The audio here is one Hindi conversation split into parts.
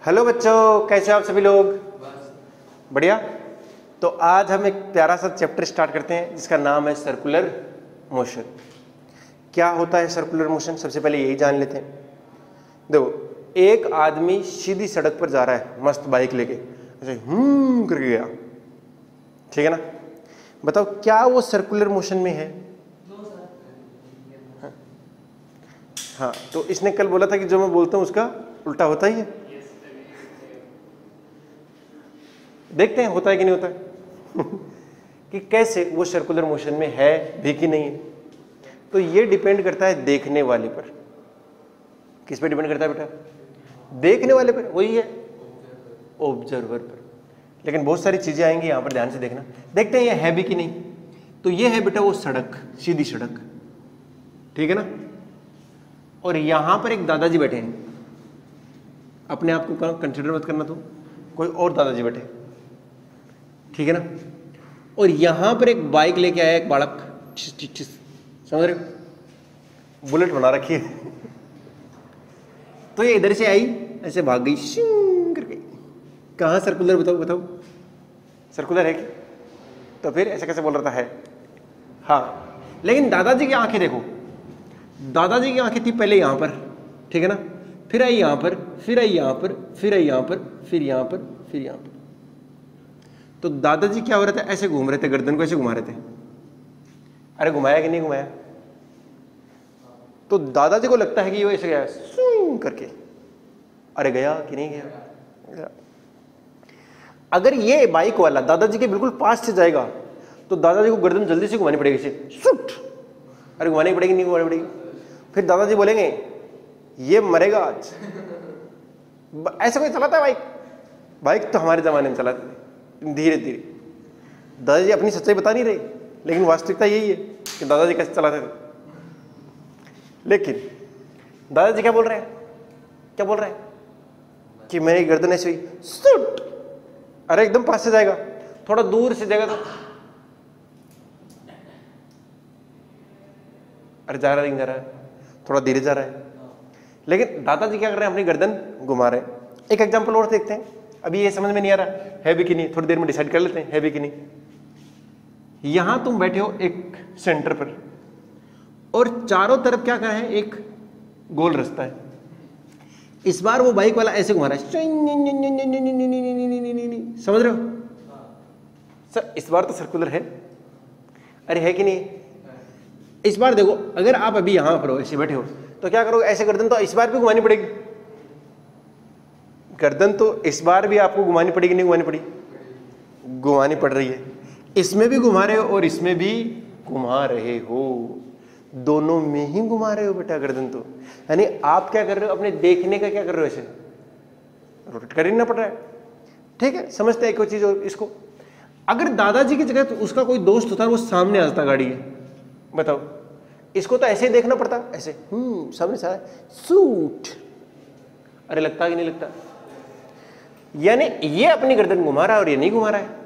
हेलो बच्चों, कैसे हो आप सभी लोग? बढ़िया। तो आज हम एक प्यारा सा चैप्टर स्टार्ट करते हैं जिसका नाम है सर्कुलर मोशन। क्या होता है सर्कुलर मोशन, सबसे पहले यही जान लेते हैं। देखो, एक आदमी सीधी सड़क पर जा रहा है मस्त बाइक लेके, ऐसे करके गया, ठीक है ना। बताओ क्या वो सर्कुलर मोशन में है? हाँ, तो इसने कल बोला था कि जो मैं बोलता हूँ उसका उल्टा होता ही है। देखते हैं होता है कि नहीं होता है कि कैसे वो सर्कुलर मोशन में है भी कि नहीं है। तो ये डिपेंड करता है देखने वाले पर। किस पे डिपेंड करता है बेटा? देखने वाले पर, वही है ऑब्जर्वर पर। लेकिन बहुत सारी चीजें आएंगी यहां पर, ध्यान से देखना। देखते हैं ये है भी कि नहीं। तो ये है बेटा वो सड़क, सीधी सड़क, ठीक है ना। और यहां पर एक दादाजी बैठे हैं, अपने आप को कंसिडर मत करना, तो कोई और दादाजी बैठे, ठीक है ना। और यहां पर एक बाइक लेके आया एक बालक, समझ रहे हो, बुलेट बना रखी है तो ये इधर से आई, ऐसे भाग गई शिंग करके। कहां सर्कुलर? बताओ बताओ, सर्कुलर है क्या? तो फिर ऐसे कैसे बोल रहा था है? हाँ, लेकिन दादाजी की आंखें देखो, दादाजी की आंखें थी पहले यहां पर, ठीक है ना, फिर आई यहां पर, फिर आई यहां पर, फिर आई यहां पर, फिर यहां पर, फिर यहां पर। तो दादाजी क्या हो रहे थे? ऐसे घूम रहे थे, गर्दन को ऐसे घुमा रहे थे। अरे घुमाया कि नहीं घुमाया? तो दादाजी को लगता है कि वो ऐसे गया स्विंग करके। अरे गया कि नहीं गया? अगर ये बाइक वाला दादाजी के बिल्कुल पास से जाएगा तो दादाजी को गर्दन जल्दी से घुमानी पड़ेगी, इसे सुट। अरे घुमानी पड़ेगी नहीं घुमानी पड़ेगी? फिर दादाजी बोलेंगे ये मरेगा आज। ऐसे कोई चलाता है बाइक? बाइक तो हमारे जमाने में चलाते थे धीरे धीरे। दादाजी अपनी सच्चाई बता नहीं रहे, लेकिन वास्तविकता यही है कि दादाजी कैसे चलाते थे। लेकिन दादाजी क्या बोल रहे हैं? क्या बोल रहे हैं कि मेरी गर्दन ऐसे हुई सुट। अरे एकदम पास से जाएगा, थोड़ा दूर से जाएगा तो अरे जा रहा है, नहीं जा रहा है, थोड़ा धीरे जा रहा है। लेकिन दादाजी क्या कर रहे हैं? अपनी गर्दन घुमा रहे हैं। एक एग्जांपल और देखते हैं। अभी ये समझ में नहीं आ रहा है भी कि नहीं, थोड़ी देर में डिसाइड कर लेते हैं है भी कि नहीं। यहां तुम बैठे हो एक सेंटर पर और चारों तरफ क्या कर है? एक गोल रास्ता है। इस बार वो बाइक वाला ऐसे घुमा रहा है, समझ रहे हो सर? इस बार तो सर्कुलर है, अरे है कि नहीं? इस बार देखो, अगर आप अभी यहां पर हो, ऐसे बैठे हो, तो क्या करोगे? ऐसे गर्दन तो इस बार भी घुमानी पड़ेगी। गर्दन तो इस बार भी आपको घुमानी पड़ेगी, नहीं घुमानी पड़ेगी? घुमानी पड़ रही है। इसमें भी घुमा रहे हो और इसमें भी घुमा रहे हो, दोनों में ही घुमा रहे हो बेटा गर्दन। तो यानी आप क्या कर रहे हो? अपने देखने का क्या कर रहे हो? ऐसे रोटेट कर ही ना पड़ रहा है, ठीक है। समझते हैं कोई चीज इसको। अगर दादाजी की जगह तो उसका कोई दोस्त होता है, वो सामने आता गाड़ी है, बताओ, इसको तो ऐसे ही देखना पड़ता, ऐसे सामने से सूट। अरे लगता कि नहीं लगता? यानी ये अपनी गर्दन घुमा रहा है और ये नहीं घुमा रहा है।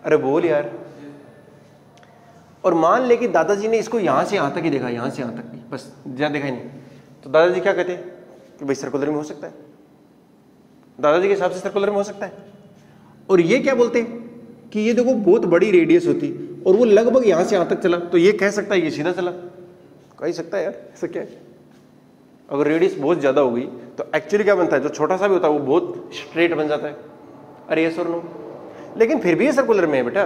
अरे बोल यार। और मान ले कि दादाजी ने इसको यहां से यहां तक ही देखा, यहां से यहां तक ही, बस ज्यादा देखा ही नहीं, तो दादाजी क्या कहते कि भाई सर्कुलर में हो सकता है, दादाजी के हिसाब से सर्कुलर में हो सकता है। और ये क्या बोलते कि ये देखो बहुत बड़ी रेडियस होती और वो लगभग यहां से यहां तक चला, तो ये कह सकता है ये सीधा चला। कह सकता है यार, ऐसा क्या है? अगर रेडियस बहुत ज्यादा हो गई तो एक्चुअली क्या बनता है? जो छोटा सा भी होता है वो बहुत स्ट्रेट बन जाता है। अरे यस और नो? लेकिन फिर भी ये सर्कुलर में है बेटा,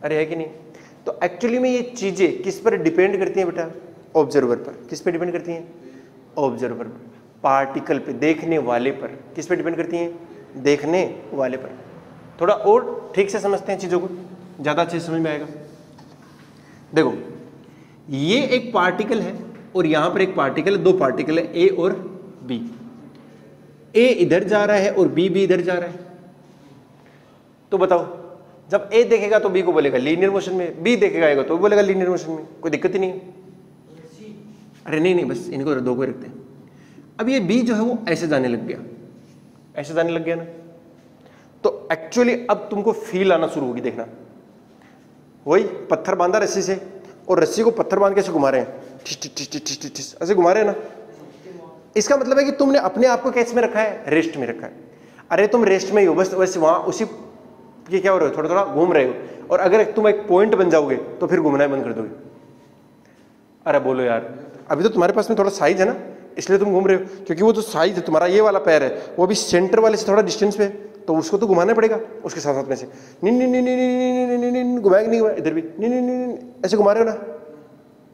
अरे है कि नहीं? तो एक्चुअली में ये चीजें किस पर डिपेंड करती हैं बेटा? ऑब्जर्वर पर। किस पे डिपेंड करती हैं? ऑब्जर्वर पर, पार्टिकल पे, देखने वाले पर। किस पे डिपेंड करती हैं? देखने वाले पर। थोड़ा और ठीक से समझते हैं चीजों को, ज्यादा अच्छे से समझ में आएगा। देखो, ये एक पार्टिकल है और यहां पर एक पार्टिकल है, दो पार्टिकल है ए और बी। ए इधर जा रहा है और बी भी इधर जा रहा है। तो बताओ, जब ए देखेगा तो बी को बोलेगा लीनियर मोशन में, बी देखेगा ए को तो बोलेगा लीनियर मोशन में, कोई दिक्कत ही नहीं है। अरे नहीं नहीं, बस इनको दो को रखते हैं। अब ये बी जो है वो ऐसे जाने लग गया, ऐसे जाने लग गया ना, तो एक्चुअली अब तुमको फील आना शुरू होगी। देखना, वही पत्थर बांधा रस्सी से और रस्सी को पत्थर बांध के ऐसे घुमा रहे हैं, ऐसे घुमा रहे हैं ना, इसका मतलब है कि तुमने अपने आप को कैसे में रखा है, रेस्ट में रखा है। अरे तुम रेस्ट में ही हो, बस बस वहां उसी ये क्या हो रहे हो, थोड़ा थोड़ा घूम रहे हो, और अगर तुम एक पॉइंट बन जाओगे तो फिर घूमना ही बंद कर दोगे। अरे बोलो यार, अभी तो तुम्हारे पास में थोड़ा साइज है ना, इसलिए तुम घूम रहे हो, क्योंकि वो जो साइज है तुम्हारा, ये वाला पैर है वो अभी सेंटर वाले से थोड़ा डिस्टेंस पे है, तो उसको तो घुमाना पड़ेगा उसके साथ साथ में से। नहीं घुमाएंगे, नहीं घुमाए, इधर भी नहीं, ऐसे घुमा रहे हो ना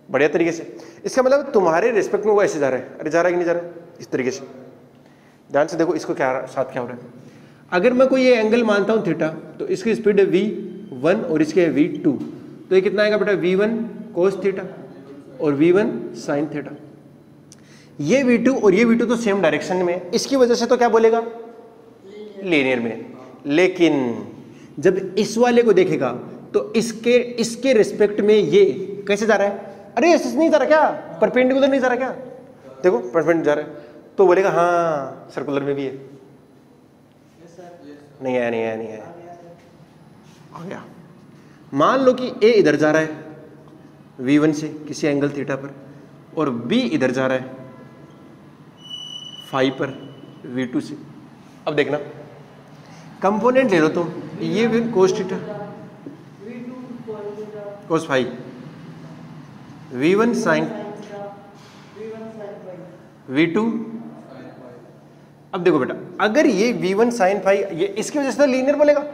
बढ़िया तरीके से। इसका मतलब तुम्हारे रिस्पेक्ट में वो ऐसे जा रहा है। अरे जा रहा है कि नहीं जा रहा है, इस तरीके से। ध्यान से देखो इसको क्या साथ क्या हो रहा है। अगर मैं कोई ये एंगल मानता हूं थीटा, तो इसकी स्पीड है v1 और इसके है v2, तो ये कितना आएगा बेटा, v1 cos थीटा और v1 sin थीटा। ये v2 और ये v2 तो सेम डायरेक्शन में है, इसकी वजह से तो क्या बोलेगा, लीनियर में। लेकिन जब इस वाले को देखेगा तो इसके रिस्पेक्ट में ये कैसे जा रहा है, अरे ऐसे नहीं जा रहा क्या, परपेंडिकुलर नहीं जा रहा क्या, देखो परपेंडिकुलर जा रहा है, तो बोलेगा हाँ सर्कुलर में भी है। नहीं आया, नहीं आया, नहीं आया, आ गया। मान लो कि A इधर जा रहा है V1 से किसी एंगल थीटा पर, और B इधर जा रहा है फाई पर V2 से। अब देखना कंपोनेंट ले लो तुम, ये भी cos theta cos phi, V1 sine V2। अब देखो बेटा, अगर ये V1 साइन फाई, ये इसकी वजह से तो लीनियर बोलेगा,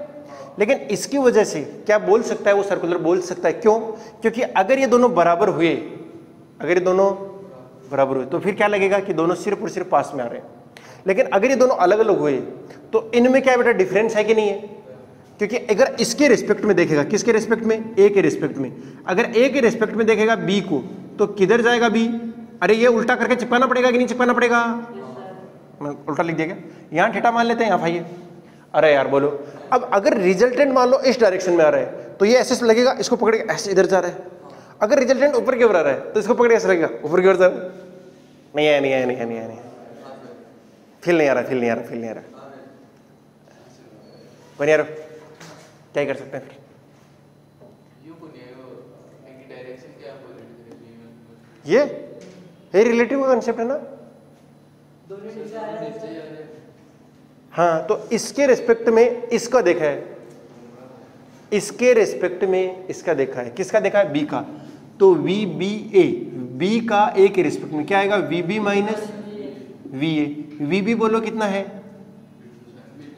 लेकिन इसकी वजह से क्या बोल सकता है, वो सर्कुलर बोल सकता है। क्यों? क्योंकि अगर ये दोनों बराबर हुए, अगर ये दोनों बराबर हुए तो फिर क्या लगेगा कि दोनों सिर्फ और सिर्फ पास में आ रहे हैं। लेकिन अगर ये दोनों अलग अलग हुए तो इनमें क्या बेटा डिफरेंस है कि नहीं है, क्योंकि अगर इसके रिस्पेक्ट में देखेगा, किसके रिस्पेक्ट में, A के रिस्पेक्ट में, अगर A के रिस्पेक्ट में देखेगा B को, तो किधर जाएगा B, अरे ये उल्टा करके चिपकाना पड़ेगा कि नहीं चिपकाना पड़ेगा, मैं उल्टा लिख दिया क्या, यहाँ थीटा मान लेते हैं, यहाँ फाई है। अरे यार बोलो, अब अगर रिजल्टेंट मान लो इस डायरेक्शन में आ रहा है तो ये ऐसे लगेगा, इसको पकड़ के ऐसे इधर जा रहा है। अगर रिजल्टेंट ऊपर की ओर आ रहा है तो इसको पकड़ के ऐसे लगेगा, ऊपर की ओर जा रहा है। नहीं है, नहीं है, नहीं है, नहीं है, नहीं है, फील नहीं आ रहा, फील नहीं आ रहा, फील नहीं आ रहा, बन यार क्या कर सकते हैं फिर। ये रिलेटिव का कंसेप्ट है ना। हाँ, तो इसके रिस्पेक्ट में इसका देखा है, इसके रिस्पेक्ट में इसका देखा है, किसका देखा है, बी का, तो वी बी ए, बी का ए के रिस्पेक्ट में क्या आएगा, v b minus v a. V b बोलो कितना है,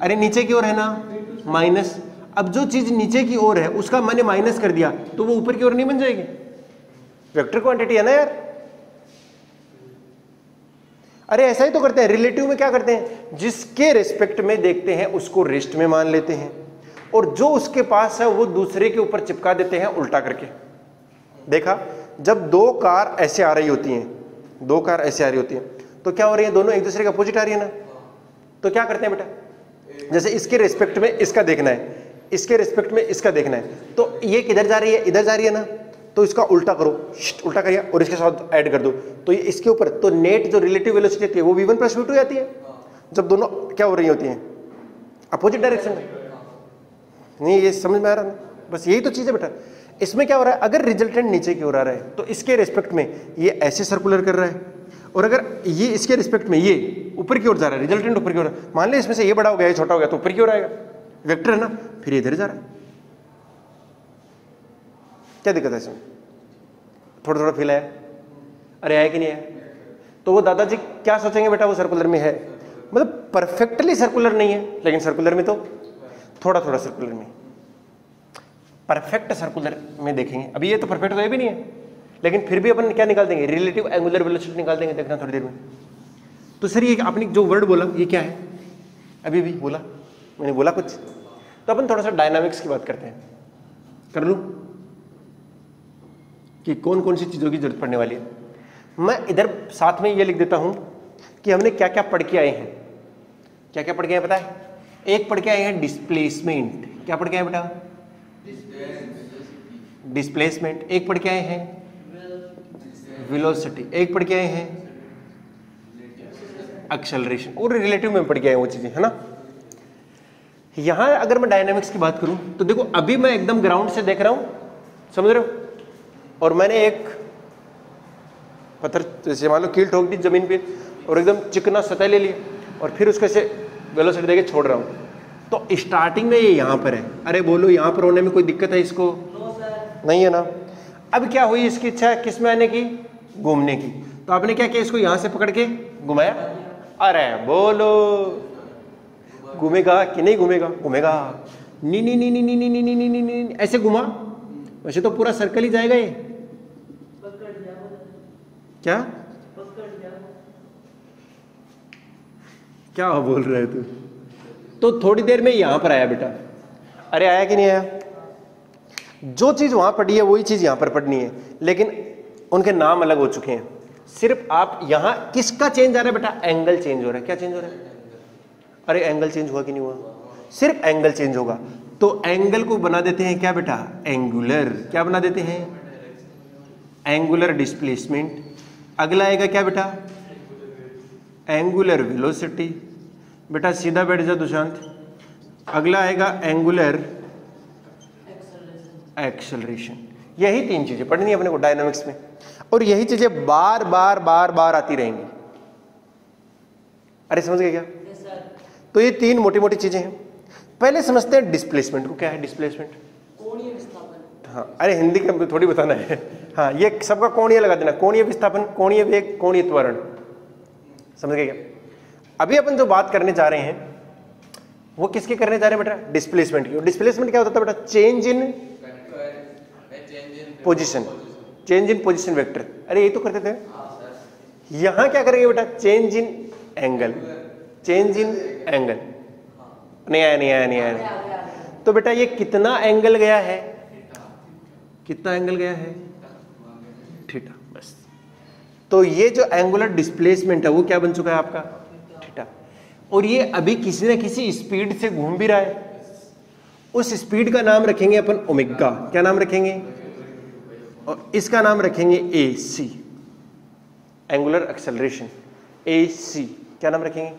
अरे नीचे की ओर है ना, माइनस। अब जो चीज नीचे की ओर है उसका मैंने माइनस कर दिया तो वो ऊपर की ओर नहीं बन जाएगी, वेक्टर क्वांटिटी है ना यार। अरे ऐसा ही तो करते हैं, रिलेटिव में क्या करते हैं, जिसके रिस्पेक्ट में देखते हैं उसको रेस्ट में मान लेते हैं, और जो उसके पास है वो दूसरे के ऊपर चिपका देते हैं उल्टा करके। देखा, जब दो कार ऐसे आ रही होती हैं, दो कार ऐसे आ रही होती हैं, तो क्या हो रही है, दोनों एक दूसरे के अपोजिट आ रही है ना। तो क्या करते हैं बेटा, जैसे इसके रिस्पेक्ट में इसका देखना है, इसके रिस्पेक्ट में इसका देखना है, तो ये किधर जा रही है, इधर जा रही है ना, तो इसका उल्टा करो, उल्टा करिए और इसके साथ ऐड कर दो, तो ये इसके ऊपर, तो नेट जो रिलेटिव वेलोसिटी होती है वो v1 प्लस v2 आती है, जब दोनों क्या हो रही होती हैं, अपोजिट डायरेक्शन में। नहीं, ये समझ में आ रहा है ना, बस यही तो चीज है बेटा। इसमें क्या हो रहा है, अगर रिजल्टेंट नीचे की ओर आ रहा है तो इसके रिस्पेक्ट में ये ऐसे सर्कुलर कर रहा है, और अगर ये इसके रिस्पेक्ट में ये ऊपर की ओर जा रहा है, रिजल्टेंट ऊपर की ओर, मान ले इसमें से ये बड़ा हो गया, ये छोटा हो गया, तो ऊपर की ओर आएगा, वेक्टर है ना, फिर इधर जा रहा है। क्या दिक्कत है इसमें, थोड़ा थोड़ा फील आया, अरे आया कि नहीं आया। तो वो दादाजी क्या सोचेंगे, बेटा वो सर्कुलर में है, मतलब परफेक्टली सर्कुलर नहीं है, लेकिन सर्कुलर में तो थोड़ा थोड़ा सर्कुलर में, परफेक्ट सर्कुलर में देखेंगे। अभी ये तो परफेक्ट तो ये भी नहीं है, लेकिन फिर भी अपन क्या निकाल देंगे, रिलेटिव एंगुलर वेलोसिटी निकाल देंगे, देखना थोड़ी देर में। तो सर ये आपने जो वर्ड बोला ये क्या है, अभी भी बोला मैंने, बोला कुछ, तो अपन थोड़ा सा डायनामिक्स की बात करते हैं, कर लूं कि कौन कौन सी चीजों की जरूरत पड़ने वाली है। मैं इधर साथ में ये लिख देता हूं कि हमने क्या क्या पढ़ के आए हैं। क्या क्या पढ़ के आए पता है, एक पढ़ के आए हैं डिस्प्लेसमेंट, क्या पढ़ के आए बेटा, डिस्प्लेसमेंट। एक पढ़ के आए हैं वेलोसिटी, एक पढ़ के आए हैं एक्सेलरेशन, और रिलेटिव में पढ़ के आए वो चीजें, है ना। यहां अगर मैं डायनामिक्स की बात करूं तो देखो, अभी मैं एकदम ग्राउंड से देख रहा हूं, समझ रहे हो, और मैंने एक पत्थर जैसे मान लो कील ठोक दी जमीन पे, और एकदम चिकना सतह ले लिया और फिर उसको ऐसे वेलोसिटी देके छोड़ रहा हूँ, तो स्टार्टिंग में ये यहाँ पर है। अरे बोलो यहाँ पर होने में कोई दिक्कत है इसको? नहीं है ना। अब क्या हुई, इसकी इच्छा किस में आने की? घूमने की। तो आपने क्या किया, इसको यहाँ से पकड़ के घुमाया। अरे बोलो घूमेगा कि नहीं घूमेगा? घूमेगा। नी नी नी नी नी नी नी नी नी नी नी ऐसे घुमा, वैसे तो पूरा सर्कल ही जाएगा ये। क्या क्या बोल रहे तू? तो थोड़ी देर में यहां पर आया बेटा। अरे आया कि नहीं आया? जो चीज वहां पढ़ी है वही चीज यहां पर पढ़नी है, लेकिन उनके नाम अलग हो चुके हैं। सिर्फ आप यहां किसका चेंज आ रहा है बेटा? एंगल चेंज हो रहा है। क्या चेंज हो रहा है? अरे एंगल चेंज हुआ कि नहीं हुआ? सिर्फ एंगल चेंज होगा। तो एंगल को बना देते हैं क्या बेटा? एंगुलर। क्या बना देते हैं? Angular displacement. अगला आएगा क्या बेटा? Angular velocity. बेटा सीधा बैठ जा दुशांत। अगला आएगा एंगुलर एक्सेलरेशन। यही तीन चीजें पढ़नी है अपने को डायनामिक्स में, और यही चीजें बार बार बार बार आती रहेंगी। अरे समझ गए क्या? तो ये तीन मोटी मोटी चीजें हैं। पहले समझते हैं डिस्प्लेसमेंट को। क्या है डिस्प्लेसमेंट? कोणीय विस्थापन। हाँ, अरे हिंदी का थोड़ी बताना है। हाँ, ये सबका कोणीय लगा देना। कोणीय विस्थापन, कोणीय वेग, कोणीय त्वरण। समझ गए क्या? अभी अपन जो बात करने जा रहे हैं वो किसकी करने जा रहे हैं बेटा? डिस्प्लेसमेंट की। डिस्प्लेसमेंट क्या होता है बेटा? Change in position, change in position vector. अरे ये तो करते थे। यहां क्या करेंगे बेटा? Change in angle, change in angle. नहीं आया, नहीं आया, नहीं आया। तो बेटा ये कितना एंगल गया है? कितना एंगल गया है? थीटा। बस। तो ये जो एंगुलर डिस्प्लेसमेंट है वो क्या बन चुका है आपका? थीटा। और ये अभी किसी न किसी स्पीड से घूम भी रहा है। उस स्पीड का नाम रखेंगे अपन ओमेगा। क्या नाम रखेंगे? और इसका नाम रखेंगे ए सी, एंगुलर एक्सेलरेशन। ए सी क्या नाम रखेंगे?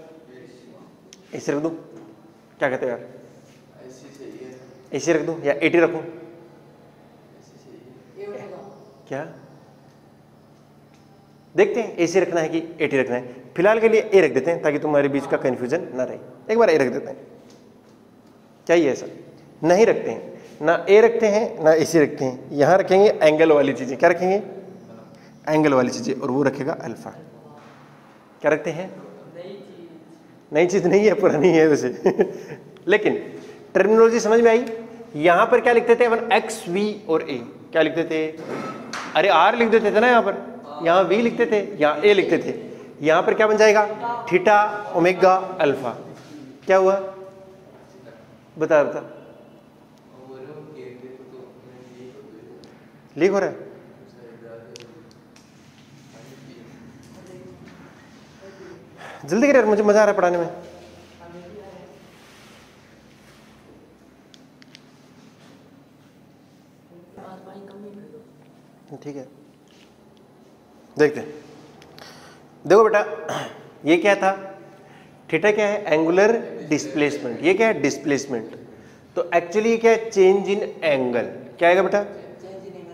ऐसे रख दूं? क्या कहते हो यार? ऐसे रख दूं या 80 रखूं? क्या देखते हैं, ऐसे रखना है कि 80 रखना है? फिलहाल के लिए ए रख देते हैं ताकि तुम्हारे बीच का कंफ्यूजन ना रहे। एक बार ए रख देते हैं। क्या ये ऐसा? नहीं रखते हैं ना, ए रखते हैं ना ऐसे रखते हैं। यहां रखेंगे एंगल वाली चीजें। क्या रखेंगे? एंगल वाली चीजें, और वो रखेगा अल्फा। क्या रखते हैं? नई चीज नहीं है, पुरानी है वैसे। लेकिन टर्मिनोलॉजी समझ में आई? यहां पर क्या लिखते थे अपन? एक्स, वी और ए। क्या लिखते थे? अरे आर लिख देते थे ना यहाँ पर। यहाँ वी लिखते थे, यहाँ ए लिखते थे। यहाँ पर क्या बन जाएगा? Theta, omega, alpha. क्या हुआ? बता बता। लीक हो रहा है? जल्दी करिए, मुझे मजा आ रहा है पढ़ाने में। ठीक है, देखते हैं। देखो बेटा, ये क्या था? थीटा क्या है? Angular displacement. ये क्या है? डिस्प्लेसमेंट। तो एक्चुअली क्या है? Change in angle. क्या आएगा बेटा?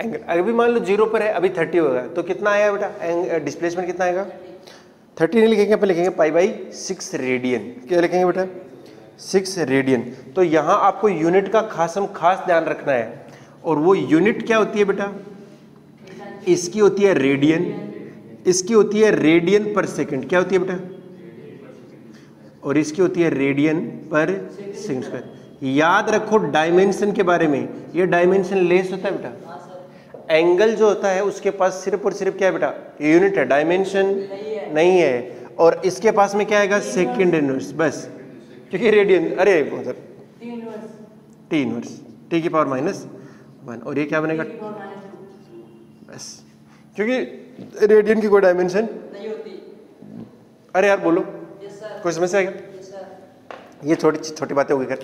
एंगल। अभी मान लो 0 पर है, अभी 30 होगा, तो कितना आएगा बेटा? डिस्प्लेसमेंट कितना आएगा? 30 नहीं लिखेंगे, अपन लिखेंगे π/6 रेडियन। क्या लिखेंगे बेटा? 6 रेडियन। तो यहाँ आपको यूनिट का खास ध्यान रखना है, और वो यूनिट क्या होती है बेटा? इसकी होती है रेडियन, इसकी होती है रेडियन पर सेकंड। क्या होती है बेटा? और इसकी होती है रेडियन पर सेकंड स्क्वायर। याद रखो डायमेंशन के बारे में, ये डायमेंशन लेस होता है बेटा। एंगल जो होता है उसके पास सिर्फ और सिर्फ क्या है बेटा? यूनिट है, डायमेंशन नहीं है। और इसके पास में क्या आएगा? Second inverse. बस, क्योंकि रेडियन, अरे मतलब टी इनवर्स, टी की पावर -1। और ये क्या बनेगा? बस, क्योंकि रेडियन की कोई डायमेंशन नहीं होती। अरे यार बोलो, कोई समस्या है क्या? ये छोटी बातें हो गई। कर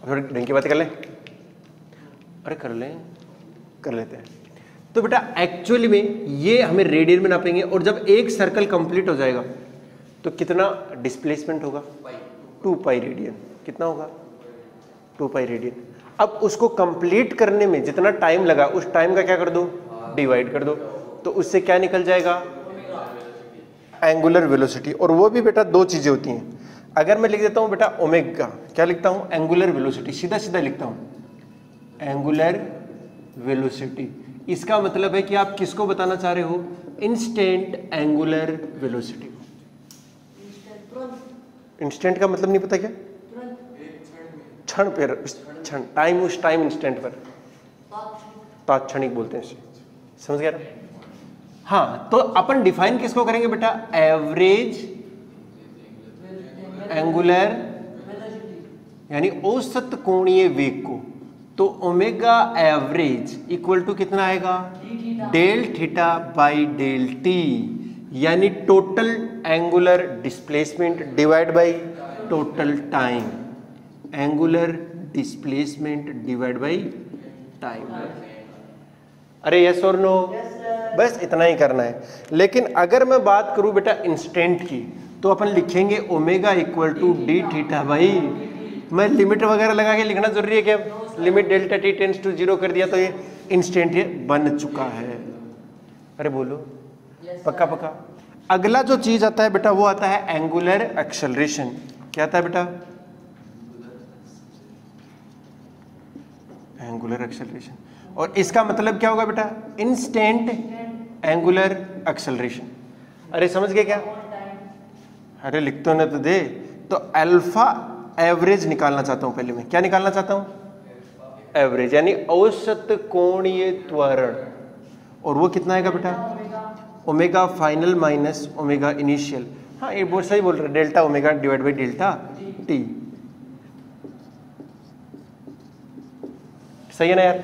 थोड़ी ढंग की बातें कर लें। अरे कर लेते हैं। तो बेटा एक्चुअली में ये हमें रेडियन में नापेंगे, और जब एक सर्कल कंप्लीट हो जाएगा तो कितना डिस्प्लेसमेंट होगा? 2π रेडियन। कितना होगा? 2π रेडियन। अब उसको कंप्लीट करने में जितना टाइम लगा, उस टाइम का क्या कर दो? डिवाइड कर दो। तो उससे क्या निकल जाएगा? एंगुलर वेलोसिटी, और वो भी बेटा दो चीजें होती हैं। अगर मैं लिख देता हूं बेटा ओमेगा, क्या लिखता हूं, एंगुलर वेलोसिटी, सीधा सीधा लिखता हूं एंगुलर वेलोसिटी, इसका मतलब है कि आप किसको बताना चाह रहे हो, इंस्टेंट एंगुलर वेलोसिटी। इंस्टेंट का मतलब नहीं पता क्या, क्षण पर, क्षण, टाइम, उस टाइम इंस्टेंट पर, तात्क्षणिक बोलते हैं इसे, समझ गया ना। हाँ, तो अपन डिफाइन किसको करेंगे बेटा, एवरेज एंगुलर यानी औसत कोणीय वेग को। तो ओमेगा एवरेज इक्वल टू कितना आएगा, del theta by del T, यानी total angular displacement divide by total time, angular displacement divide by time. अरे यस और नो, बस इतना ही करना है। लेकिन अगर मैं बात करूं बेटा इंस्टेंट की, तो अपन लिखेंगे omega equal to d theta by, मैं लिमिट वगैरह लगा के लिखना जरूरी है क्या, limit delta t tends to zero कर दिया तो ये इंस्टेंट ये बन चुका है। अरे बोलो, पक्का पक्का। अगला जो चीज आता है बेटा वो आता है एंगुलर एक्सेलरेशन। क्या आता है बेटा, एंगुलर एक्सेलरेशन, और इसका मतलब क्या होगा बेटा, इंस्टेंट एंगुलर एक्सेलरेशन। अरे समझ गए क्या, अरे लिख तो ना तो दे। तो अल्फा एवरेज निकालना चाहता हूं पहले मैं, क्या निकालना चाहता हूं, एवरेज यानी औसत कोणीय त्वरण, और वो कितना आएगा बेटा, omega final minus omega initial. हाँ ये बहुत सही बोल रहे, delta omega divide by delta T, सही है ना यार।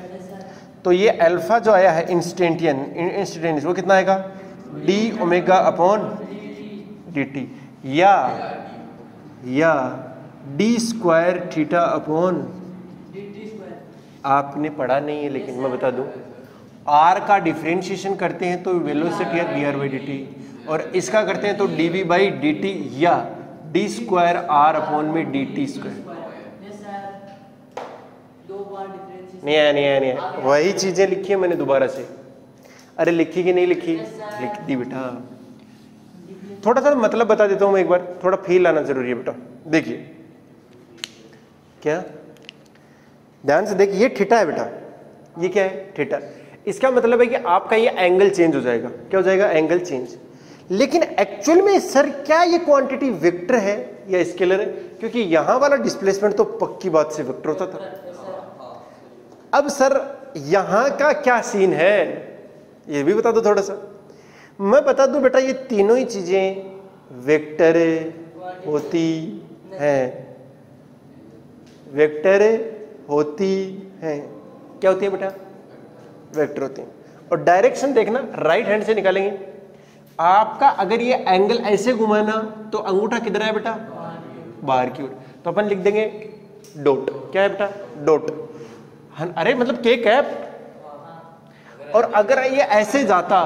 तो ये अल्फा जो आया है इंस्टेंटेनियस वो कितना आएगा, D omega upon D t, या डी स्क्वायर थीटा अपॉन, आपने पढ़ा नहीं है लेकिन मैं बता दूं, आर का डिफरेंशिएशन करते हैं तो वेलोसिटी है d r by d t, और इसका करते हैं तो d v by d t, या डी स्क्वायर आर अपॉन में डी टी स्क्वायर। नहीं आया, वही चीजें लिखी है मैंने दोबारा से। अरे लिखी कि नहीं लिखी, लिख दी बेटा। थोड़ा सा मतलब बता देता हूं मैं एक बार, थोड़ा फील आना जरूरी है बेटा। देखिए क्या, ध्यान से देखिए, ये थीटा है बेटा, ये क्या है, थीटा। इसका मतलब है कि आपका ये एंगल चेंज हो जाएगा, क्या हो जाएगा, एंगल चेंज। लेकिन एक्चुअल में सर क्या ये क्वांटिटी वेक्टर है या स्केलर है, क्योंकि यहां वाला डिस्प्लेसमेंट तो पक्की बात से वेक्टर होता था। अब सर यहां का क्या सीन है ये भी बता दो थोड़ा सा। मैं बता दूं बेटा, ये तीनों ही चीजें वेक्टर होती हैं, वेक्टर होती हैं। क्या होती है बेटा, वेक्टर होती हैं। और डायरेक्शन देखना, राइट हैंड से निकालेंगे। आपका अगर ये एंगल ऐसे घुमाना तो अंगूठा किधर है बेटा, बाहर की ओर, तो अपन लिख देंगे डॉट। क्या है बेटा, डॉट। अरे मतलब के कैप। और अगर ये ऐसे जाता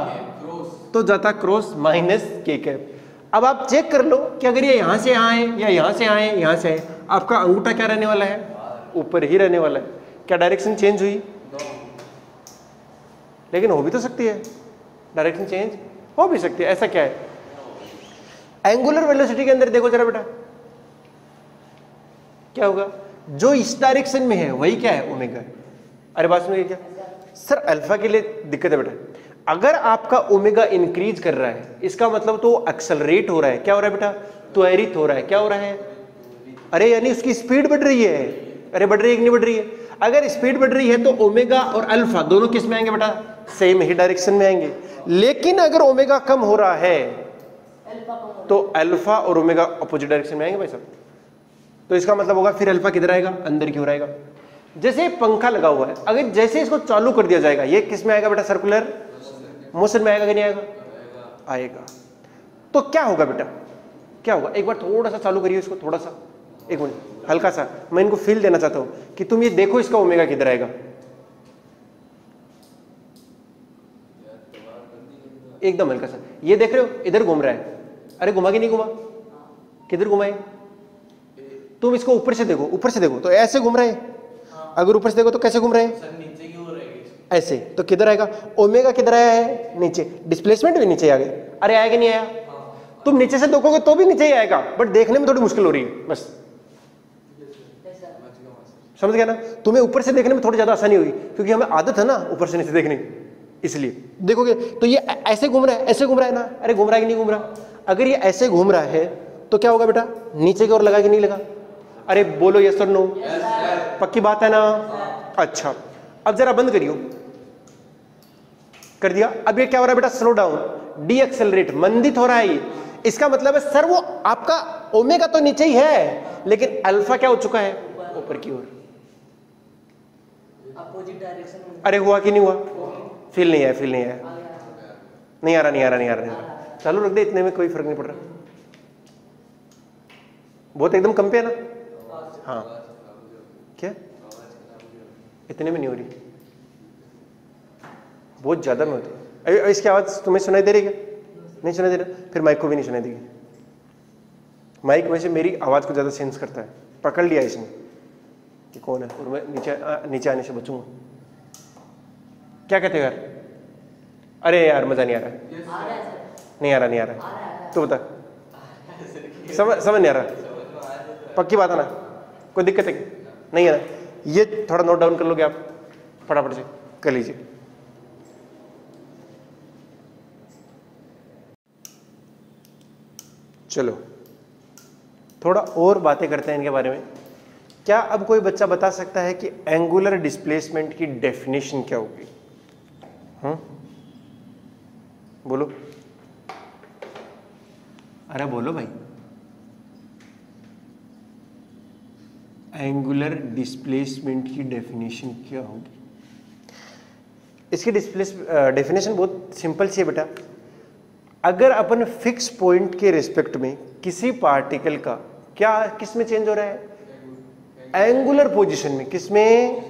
तो जाता क्रॉस माइनस के कैप। अब आप चेक कर लो कि अगर ये यहां से यहां है या यहां से आए यहां से आए, आपका अंगूठा क्या रहने वाला है, ऊपर ही रहने वाला है। क्या डायरेक्शन चेंज हुई, लेकिन हो भी तो सकती है, डायरेक्शन चेंज हो भी सकती है। ऐसा क्या है, एंगुलर वेलोसिटी के अंदर देखो जरा बेटा, क्या होगा, जो इस डायरेक्शन में है वही क्या है, ओमेगा है। अरे बात सुनिए, क्या सर अल्फा के लिए दिक्कत है बेटा, अगर आपका ओमेगा इंक्रीज कर रहा है इसका मतलब तो एक्सेलरेट हो रहा है। क्या हो रहा है बेटा, त्वरित हो रहा है। क्या हो रहा है, अरे यानी उसकी स्पीड बढ़ रही है। अरे बढ़ रही है कि नहीं बढ़ रही है, अगर स्पीड बढ़ रही है तो ओमेगा और अल्फा दोनों किस में आएंगे बेटा, सेम ही डायरेक्शन में आएंगे। लेकिन अगर ओमेगा कम हो रहा है तो अल्फा और ओमेगा अपोजिट डायरेक्शन में आएंगे भाई साहब। तो इसका मतलब होगा फिर अल्फा किधर आएगा, अंदर की ओर आएगा। जैसे पंखा लगा हुआ है, अगर जैसे इसको चालू कर दिया जाएगा ये किस में आएगा बेटा, सर्कुलर मोशन में आएगा कि नहीं आएगा, आएगा। तो क्या होगा बेटा, क्या होगा, एक बार थोड़ा सा चालू करिए इसको, थोड़ा सा, एक मिनट, हल्का सा, मैं इनको फील देना चाहता हूं कि तुम ये देखो इसका ओमेगा किधर आएगा। एकदम हल्का सा, ये देख रहे हो इधर घूम रहा है। अरे घुमा कि नहीं घुमा, किधर घुमाए, तुम इसको ऊपर से देखो, ऊपर से देखो तो ऐसे घूम रहे हैं, अगर ऊपर से देखो तो कैसे घूम रहे हैं, ऐसे। तो किधर आएगा, ओमेगा किधर आया है, नीचे, डिस्प्लेसमेंट भी नीचे आ गया। अरे आया कि नहीं आया, तुम नीचे से देखोगे तो भी नीचे ही आएगा, बट देखने में थोड़ी मुश्किल हो रही है बस, समझ गया ना। तुम्हें ऊपर से देखने में थोड़ी ज्यादा आसानी होगी, क्योंकि हमें आदत है ना ऊपर से नीचे देखने की, इसलिए देखोगे तो ये ऐसे घूम रहा है, ऐसे घूम रहा है ना, अरे घूम रहा है कि नहीं घूम रहा। अगर ये ऐसे घूम रहा है तो क्या होगा बेटा, नीचे की ओर लगा कि नहीं लगा, अरे बोलो यस और नो, पक्की बात है ना। अच्छा अब जरा बंद करियो, कर दिया। अब ये क्या हो रहा है बेटा, स्लो डाउन, डी एक्सेलरेट, मंदित हो रहा है ये। इसका मतलब है सर वो आपका ओमेगा तो नीचे ही है, लेकिन अल्फा क्या हो चुका है, ऊपर की ओर, अपोजिट डायरेक्शन में। अरे हुआ कि नहीं हुआ, फील नहीं है, फील नहीं है, नहीं आ रहा, नहीं आ रहा, नहीं आ रहा, नहीं आ रहा। चालू रख दे, इतने में कोई फर्क नहीं पड़ रहा, बहुत एकदम कम पे है ना। हाँ क्या, इतने में नहीं हो रही, बहुत ज्यादा में होती है। इसकी आवाज तुम्हें सुनाई दे रही क्या, नहीं सुनाई दे रहा, फिर माइक को भी नहीं सुनाई देगी। माइक वैसे मेरी आवाज को ज्यादा सेंस करता है, पकड़ लिया इसने कि कौन है, और मैं नीचे आने से बचूंगा। क्या कहते हो यार, अरे यार मजा नहीं आ रहा, नहीं आ रहा, नहीं आ रहा, तो बता, समझ नहीं आ रहा, पक्की बात है ना, कोई दिक्कत है नहीं है ना। ये थोड़ा नोट डाउन कर लोगे आप, फटाफट से कर लीजिए। चलो थोड़ा और बातें करते हैं इनके बारे में। क्या अब कोई बच्चा बता सकता है कि एंगुलर डिस्प्लेसमेंट की डेफिनेशन क्या होगी? बोलो, अरे बोलो भाई, एंगुलर डिस्प्लेसमेंट की डेफिनेशन क्या होगी? इसकी डेफिनेशन बहुत सिंपल सी है बेटा। अगर अपन फिक्स पॉइंट के रिस्पेक्ट में किसी पार्टिकल का क्या किस में चेंज हो रहा है, एंगुलर पोजीशन में, किस में,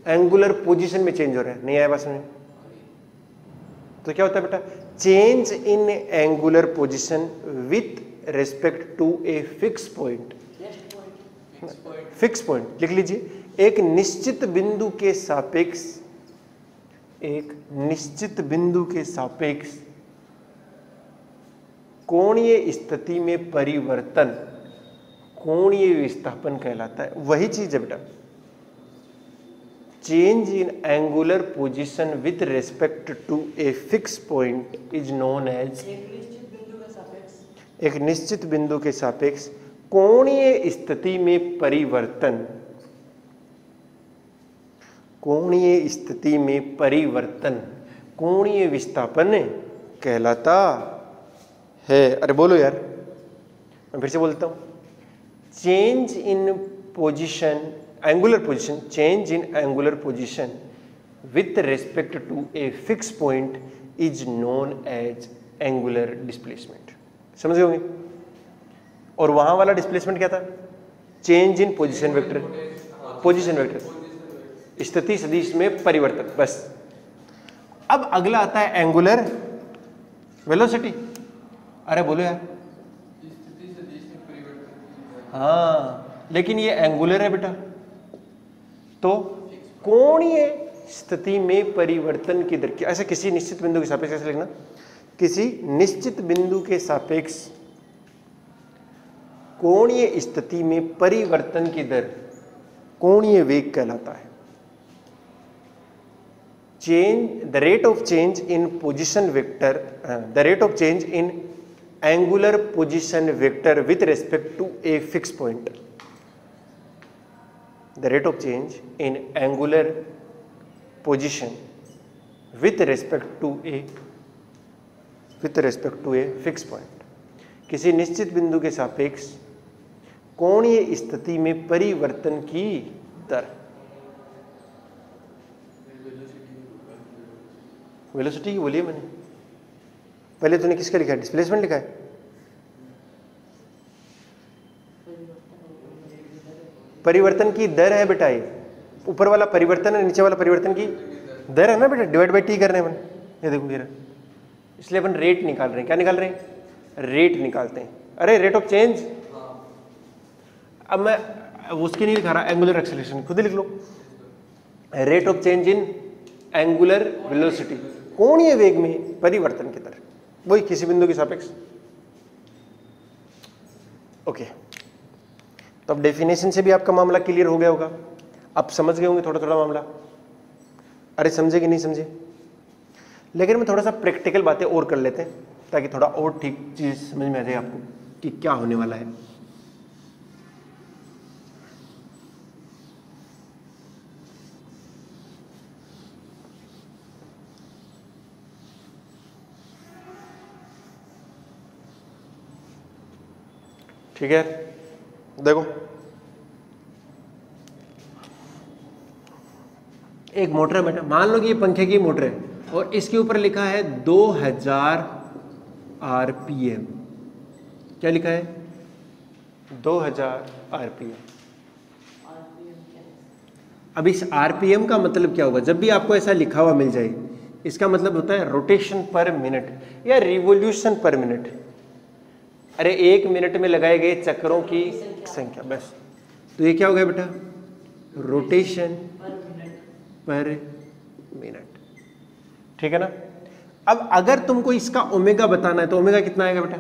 एंगुलर पोजीशन में चेंज हो रहा है। नहीं आया बस में, तो क्या होता है बेटा, change in angular position with respect to a fix point. Fix point लिख लीजिए, एक निश्चित बिंदु के सापेक्ष, एक निश्चित बिंदु के सापेक्ष कोणीय स्थिति में परिवर्तन कोणीय विस्थापन कहलाता है। वही चीज है बेटा, change in angular position with respect to a fix point is known as, एक निश्चित बिंदु के सापेक्ष कोणीय स्थिति में परिवर्तन, कोणीय स्थिति में परिवर्तन कोणीय विस्थापन कहलाता है। अरे बोलो यार, मैं फिर से बोलता हूं, change in position, angular position, change in angular position with respect to a fix point is known as angular displacement. समझ गए होंगे? और वहां वाला डिस्प्लेसमेंट क्या था, change in position vector, position vector, स्थिति सदिश में परिवर्तन। बस अब अगला आता है एंगुलर वेलोसिटी। अरे बोलो यार, हाँ लेकिन ये एंगुलर है बेटा, तो कोणीय स्थिति में परिवर्तन की दर की, ऐसे किसी निश्चित बिंदु के सापेक्ष, ऐसे लिखना, किसी निश्चित बिंदु के सापेक्ष कोणीय स्थिति में परिवर्तन की दर कोणीय वेग कहलाता है। Change the rate of change in position vector, the rate of change in angular position vector with respect to a fix point, the rate of change in angular position with respect to a fix point, किसी निश्चित बिंदु के सापेक्ष कोणीय स्थिति में परिवर्तन की दर। वेलोसिटी की बोलिए मैंने, पहले तूने किसका लिखा है, डिस्प्लेसमेंट लिखा है? परिवर्तन की दर है बेटा, ये ऊपर वाला परिवर्तन है, नीचे वाला परिवर्तन की दर है ना बेटा, डिवाइड बाई टी कर रहे हैं अपन, ये देखो मेरा, इसलिए अपन रेट निकाल रहे हैं। क्या निकाल रहे हैं? रेट निकालते हैं। अरे रेट ऑफ चेंज, अब मैं उसकी नहीं लिखा रहा, एंगुलर एक्सेलरेशन खुद ही लिख लो, rate of change in angular velocity, कोणीय वेग में परिवर्तन की दर, वही किसी बिंदु के सापेक्ष। ओके, तो अब डेफिनेशन से भी आपका मामला क्लियर हो गया होगा, आप समझ गए होंगे थोड़ा थोड़ा मामला। अरे समझे कि नहीं समझे? लेकिन मैं थोड़ा सा प्रैक्टिकल बातें और कर लेते हैं ताकि थोड़ा और ठीक चीज समझ में आ जाए आपको कि क्या होने वाला है। ठीक है, देखो एक मोटर है बेटा, मान लो कि ये पंखे की मोटर है और इसके ऊपर लिखा है 2000 आरपीएम। क्या लिखा है? 2000 आरपीएम। अब इस आरपीएम का मतलब क्या होगा? जब भी आपको ऐसा लिखा हुआ मिल जाए, इसका मतलब होता है रोटेशन पर मिनट या रिवोल्यूशन पर मिनट। अरे 1 मिनट में लगाए गए चक्रों की संख्या, बस। तो ये क्या हो गया बेटा? रोटेशन पर मिनट। ठीक है ना? अब अगर तुमको इसका ओमेगा बताना है तो ओमेगा कितना आएगा बेटा?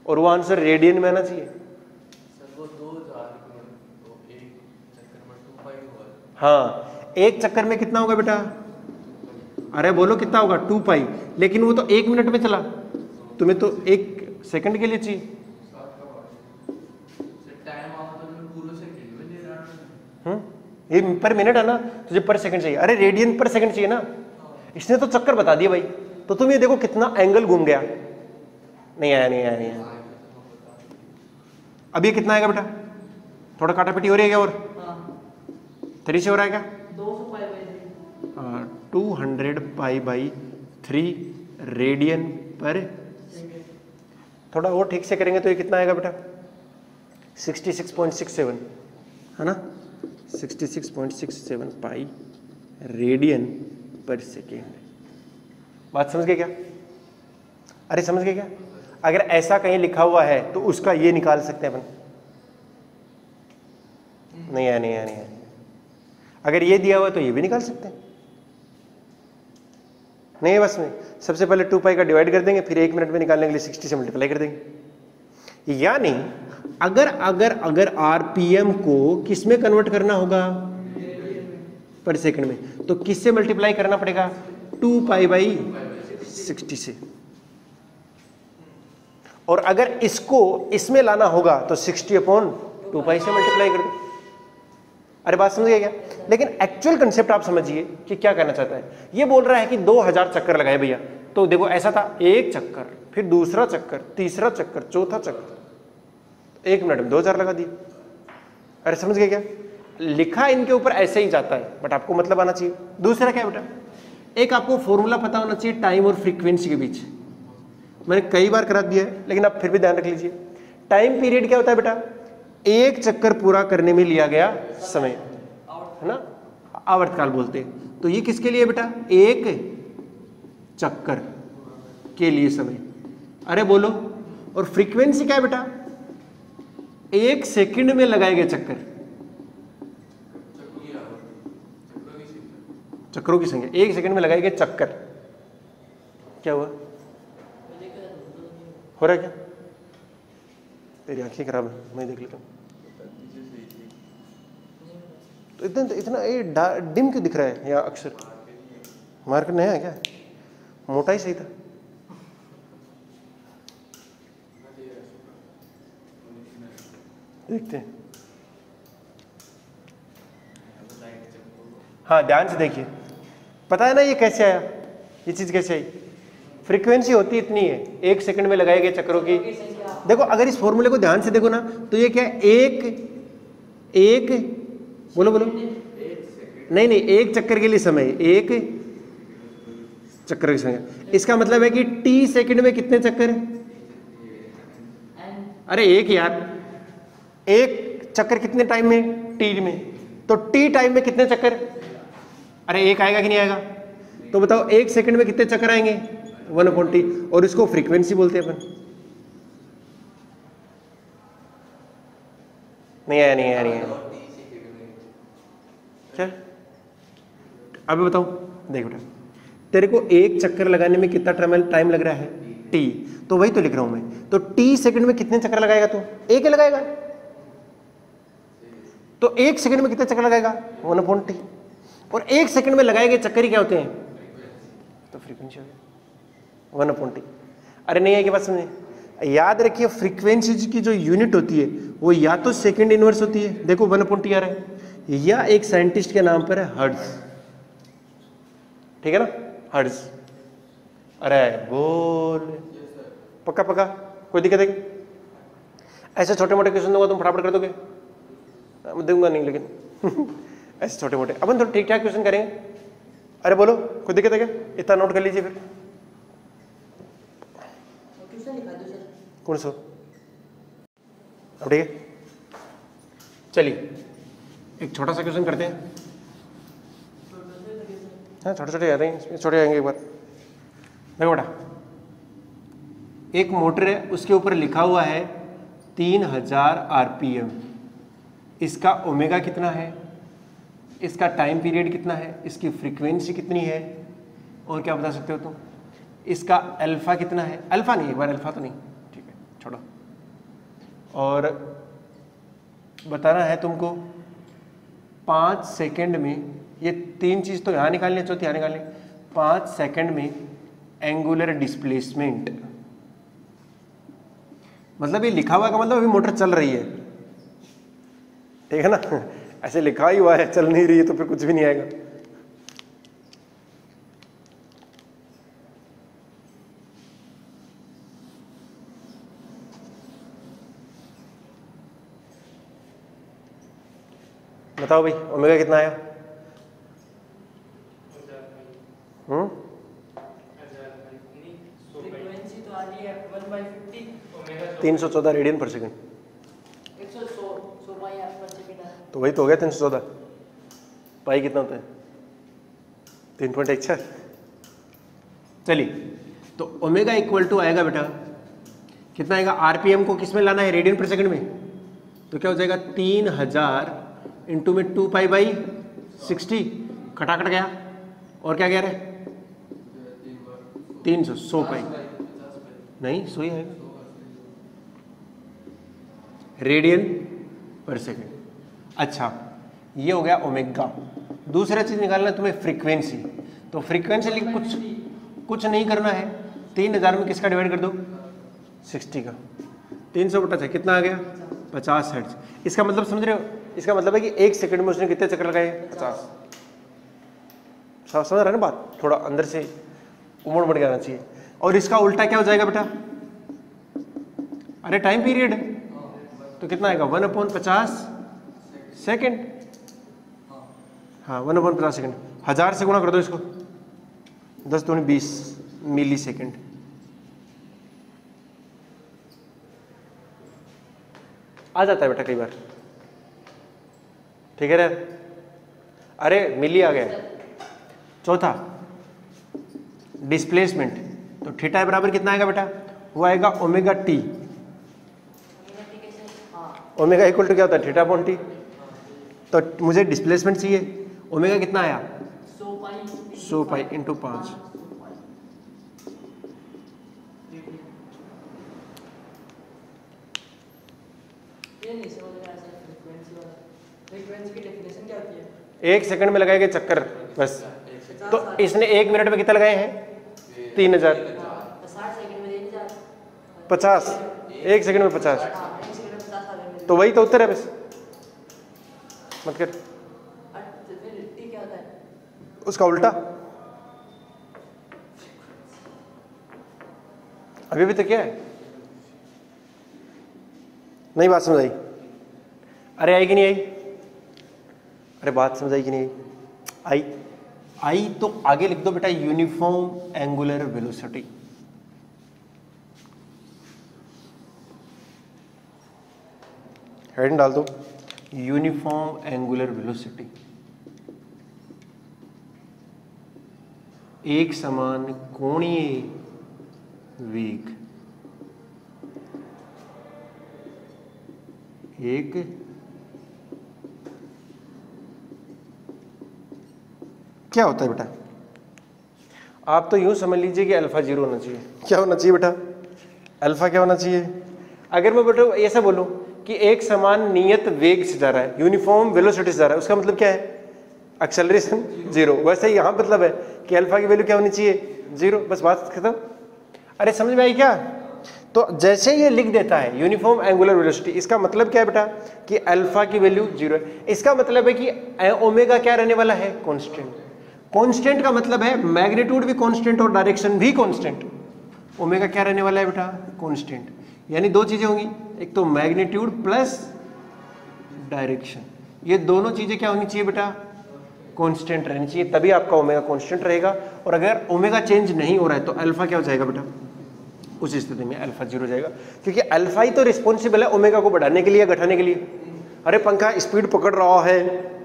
और वो आंसर रेडियन में आना चाहिए। हाँ, एक चक्कर में कितना होगा बेटा? अरे बोलो कितना होगा? 2 पाई। लेकिन वो तो 1 मिनट में चला, तुम्हें तो 1 सेकंड के लिए चाहिए। ये पर मिनट है ना, तुझे पर सेकंड चाहिए। अरे रेडियन पर सेकंड चाहिए ना, इसने तो चक्कर बता दिया भाई। तो तुम ये देखो कितना एंगल घूम गया। नहीं आया, नहीं आया, नहीं आया। अब ये कितना आएगा बेटा? थोड़ा काटापीटी हो रही है क्या? और 3 से हो रहा है क्या? 200 पाई बाई 3 रेडियन पर। थोड़ा और ठीक से करेंगे तो ये कितना आएगा बेटा? 66.67 है ना? 66.67 पाई रेडियन पर सेकेंड। बात समझ गए क्या? अरे समझ गए क्या? अगर ऐसा कहीं लिखा हुआ है तो उसका ये निकाल सकते हैं अपन। नहीं है, नहीं है, नहीं है। अगर ये दिया हुआ है तो ये भी निकाल सकते हैं। नहीं है बस में सबसे पहले 2 पाई का डिवाइड कर देंगे, फिर 1 मिनट में निकालने के लिए 60 से मल्टीप्लाई कर देंगे। यानी अगर अगर अगर आरपीएम को किस में कन्वर्ट करना होगा? पर सेकंड में। तो किससे मल्टीप्लाई करना पड़ेगा? 2 पाई बाई 60 से। और अगर इसको इसमें लाना होगा तो 60/2 पाई से मल्टीप्लाई कर दो। अरे बात समझ गए क्या? लेकिन एक्चुअल कंसेप्ट आप समझिए कि क्या कहना चाहता है। ये बोल रहा है कि 2000 चक्कर लगाए भैया। तो देखो ऐसा था, 1 चक्कर, फिर दूसरा चक्कर, तीसरा चक्कर, चौथा चक्कर, 1 मिनट में 2000 लगा दिए। अरे समझ गए क्या? लिखा इनके ऊपर ऐसे ही जाता है, बट आपको मतलब आना चाहिए। दूसरा क्या है बेटा? एक आपको फॉर्मूला पता होना चाहिए टाइम और फ्रीक्वेंसी के बीच। मैंने कई बार करा दिया है लेकिन आप फिर भी ध्यान रख लीजिए। टाइम पीरियड क्या होता है बेटा? 1 चक्कर पूरा करने में लिया गया समय, है ना? आवर्तकाल बोलते हैं। तो ये किसके लिए बेटा? 1 चक्कर के लिए समय। अरे बोलो। और फ्रीक्वेंसी क्या है बेटा? 1 सेकंड में लगाए गए चक्कर, चक्रों की संख्या। 1 सेकंड में लगाए गए चक्कर। क्या हुआ? हो रहा है क्या? तेरी आंखें खराब है, मैं देख लेता हूँ। तो इतना ये डिम क्यों दिख रहा है? या अक्षर मार्कर नया है क्या? मोटा ही सही था। देखते हैं। हाँ ध्यान से देखिए, पता है ना ये कैसे आया? ये चीज कैसे आई? फ्रीक्वेंसी होती इतनी है, 1 सेकंड में लगाए गए चक्रों की। देखो अगर इस फॉर्मूले को ध्यान से देखो ना तो ये क्या है? एक बोलो बोलो। नहीं नहीं, 1 चक्कर के लिए समय, 1 चक्कर की संख्या। इसका मतलब है कि t सेकंड में कितने चक्कर है? अरे 1 यार, 1 चक्कर कितने टाइम में? t में। तो t टाइम में कितने चक्कर? अरे 1 आएगा कि नहीं आएगा? तो बताओ 1 सेकंड में कितने चक्कर आएंगे? 1/t। और इसको फ्रीक्वेंसी बोलते हैं अपन। नहीं आया, नहीं आया, नहीं आया। क्या? अभी बताओ। देख बेटा, तेरे को 1 चक्कर लगाने में कितना टाइम लग रहा है? t। तो वही तो लिख रहा हूं मैं। तो टी सेकंड में कितने चक्कर लगाएगा तू? एक ही लगाएगा। तो एक सेकंड में कितने चक्कर लगाएगा? 1/t। और एक सेकंड में लगाए गए चक्कर ही क्या होते हैं? तो फ्रीक्वेंसी हो गया 1/t। अरे नहीं है कि बात समझे? याद रखिए फ्रीक्वेंसी की जो यूनिट होती है वो या तो सेकंड इनवर्स होती है, देखो 1/t आ रहा है, या एक साइंटिस्ट के नाम पर है हर्ट्ज। ठीक है ना, हर्ट्ज। अरे बोल पक्का पक्का, कोई दिक्कत है? ऐसे छोटे मोटे क्वेश्चन दूंगा तुम फटाफट कर दोगे? मैं दूंगा नहीं लेकिन ऐसे छोटे मोटे अपन थोड़ा ठीक ठाक क्वेश्चन करेंगे। अरे बोलो कोई दिक्कत है क्या? इतना नोट कर लीजिए फिर। कौन सा? अब ठीक है, चलिए एक छोटा सा क्वेश्चन करते हैं। हाँ छोटे छोटे आ रहे हैं, इसमें छोटे आएंगे एक बार। देखो बेटा, एक मोटर है, उसके ऊपर लिखा हुआ है 3000 RPM। इसका ओमेगा कितना है, इसका टाइम पीरियड कितना है, इसकी फ्रीक्वेंसी कितनी है, और क्या बता सकते हो तुम? इसका अल्फा कितना है? अल्फा नहीं, एक बार अल्फा तो नहीं, ठीक है छोड़ो। और बताना है तुमको 5 सेकंड में, ये तीन चीज तो यहाँ निकालनी है, चौथी यहाँ निकालनी। 5 सेकंड में एंगुलर डिस्प्लेसमेंट, मतलब ये लिखा हुआ का मतलब अभी मोटर चल रही है, ठीक है ना। ऐसे लिखा ही हुआ है, चल नहीं रही है तो फिर कुछ भी नहीं आएगा। बताओ भाई ओमेगा कितना आया? 314 रेडियन पर सेकंड। तो वही तो हो गया 314। पाई कितना होता है? 3.14। चलिए तो ओमेगा इक्वल टू आएगा बेटा कितना आएगा? आरपीएम को किस में लाना है? रेडियन पर सेकंड में। तो क्या हो जाएगा? 3000 इंटू में 2π/60, कटाकट गया। और क्या कह रहे हैं? 300, 100 पाई नहीं, 100 ही आएगा रेडियन पर सेकंड। अच्छा ये हो गया ओमेगा। दूसरा चीज निकालना है तुम्हें फ्रीक्वेंसी। तो फ्रीक्वेंसी कुछ नहीं करना है, 3000 में किसका डिवाइड कर दो? 60 का। 300/6 कितना आ गया? 50 हर्ट्ज। इसका मतलब समझ रहे हो? इसका मतलब है कि एक सेकंड में उसने कितने चक्कर लगाए? 50। समझ रहा है ना बात? थोड़ा अंदर से उमड़ बढ़ के आना चाहिए। और इसका उल्टा क्या हो जाएगा बेटा? अरे टाइम पीरियड है तो कितना आएगा? 1/50 सेकेंड। हाँ 1/50 सेकेंड। 1000 से गुणा कर दो इसको, 10 दूनी 20 मिली सेकेंड। आ जाता है बेटा कई बार, ठीक है यार। अरे मिली आ गया। चौथा डिस्प्लेसमेंट, तो थीटा बराबर कितना आएगा बेटा? वो आएगा omega t. Omega equal to क्या होता है? Theta upon t. तो मुझे डिस्प्लेसमेंट चाहिए, ओमेगा कितना आया? 100 पाई इंटू 5। एक सेकंड में लगाए गए चक्कर बस। तो इसने 1 मिनट में कितना लगाए हैं? 3000। 50, 1 सेकंड में 50। तो वही तो उत्तर है बस, मत कर उसका उल्टा। अभी भी तो क्या है? नहीं बात समझ आई? अरे आई कि नहीं आई? अरे बात समझ आई कि नहीं आई? आई तो आगे लिख दो बेटा यूनिफॉर्म एंगुलर वेलोसिटी। हेडिंग डाल दो यूनिफॉर्म एंगुलर वेलोसिटी। एक समान कोणीय वेग, एक क्या होता है बेटा? आप तो यूं समझ लीजिए कि अल्फा 0 होना चाहिए। क्या होना चाहिए बेटा? अल्फा क्या होना चाहिए? अगर मैं बेटा ऐसा बोलूं कि एक समान नियत वेग से जा रहा है, यूनिफॉर्म वेलोसिटी से जा रहा है, उसका मतलब क्या है? एक्सेलरेशन 0। वैसे ही यहां मतलब है कि अल्फा की वैल्यू क्या होनी चाहिए? 0। बस बात खत्म। अरे समझ में आई क्या? तो जैसे ये लिख देता है यूनिफॉर्म एंगुलर वेलोसिटी, इसका मतलब क्या है बेटा कि अल्फा की वैल्यू 0 है। इसका मतलब है कि ओमेगा क्या रहने वाला है? कांस्टेंट। कांस्टेंट का मतलब है मैग्नीट्यूड भी कांस्टेंट और डायरेक्शन भी कांस्टेंट। ओमेगा क्या रहने वाला है बेटा? कांस्टेंट। यानी दो चीजें होंगी, एक तो मैग्नीट्यूड प्लस डायरेक्शन, ये दोनों चीजें क्या होनी चाहिए बेटा? कांस्टेंट रहनी चाहिए, तभी आपका ओमेगा कांस्टेंट रहेगा। और अगर ओमेगा चेंज नहीं हो रहा है तो अल्फा क्या हो जाएगा बेटा? उस स्थिति में अल्फा 0 हो जाएगा, क्योंकि अल्फा ही तो रिस्पॉन्सिबल है ओमेगा को बढ़ाने के लिए, घटाने के लिए। अरे पंखा स्पीड पकड़ रहा है,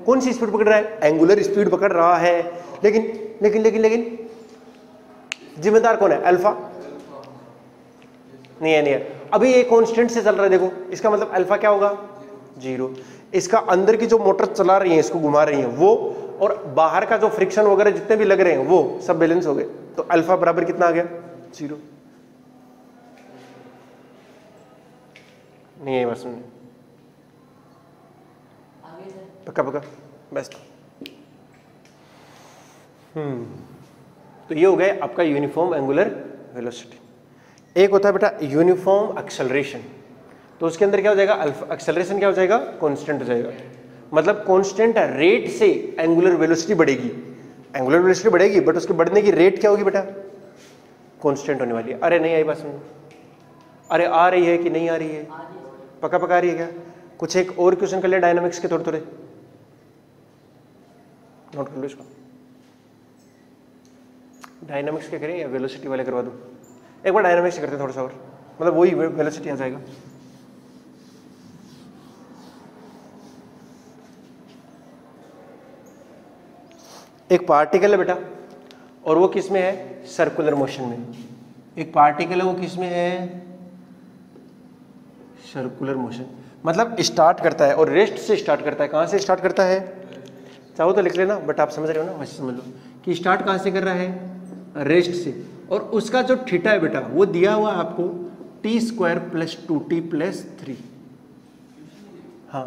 कौन सी स्पीड पकड़ रहा है? एंगुलर स्पीड पकड़ रहा है, लेकिन लेकिन लेकिन लेकिन जिम्मेदार कौन है? अल्फा नहीं है, नहीं है। अभी ये कांस्टेंट से चल रहा है, देखो इसका मतलब अल्फा क्या होगा? 0। इसका अंदर की जो मोटर चला रही है, इसको घुमा रही है वो, और बाहर का जो फ्रिक्शन वगैरह जितने भी लग रहे हैं वो सब बैलेंस हो गए, तो अल्फा बराबर कितना आ गया? 0। नहीं है बस सुनने, पक्का पक्का बेस्ट। तो ये हो गया आपका यूनिफॉर्म एंगुलर वेलोसिटी। एक होता है बेटा यूनिफॉर्म एक्सेलरेशन, तो उसके अंदर क्या हो जाएगा? अल्फा एक्सेलरेशन क्या हो जाएगा? कांस्टेंट हो जाएगा। मतलब कांस्टेंट रेट से एंगुलर वेलोसिटी बढ़ेगी, एंगुलर वेलोसिटी बढ़ेगी, बट उसके बढ़ने की रेट क्या होगी बेटा? कांस्टेंट होने वाली है। अरे नहीं आई बात सुन, अरे आ रही है कि नहीं आ रही है? पक्का पक्का आ रही है क्या? कुछ एक और क्वेश्चन कर ले डायनामिक्स के, थोड़े थोड़े नोट कर लो इसको। डायनामिक्स के करें या वेलोसिटी वाले करवा दूं? एक बार डायनामिक्स करते हैं थोड़ा सा और, मतलब वही वेलोसिटी आ जाएगा। एक पार्टिकल है बेटा, और वो किस में है? सर्कुलर मोशन में। एक पार्टिकल है, वो किस में है? Circular motion. मतलब स्टार्ट करता है और रेस्ट से स्टार्ट करता है। कहां से स्टार्ट करता है? चाहो तो लिख लेना, बट आप समझ रहे हो ना, वैसे समझ लो कि स्टार्ट कहां से कर रहा है? रेस्ट से। और उसका जो थीटा है बेटा वो दिया हुआ आपको t² + 2t + 3। हाँ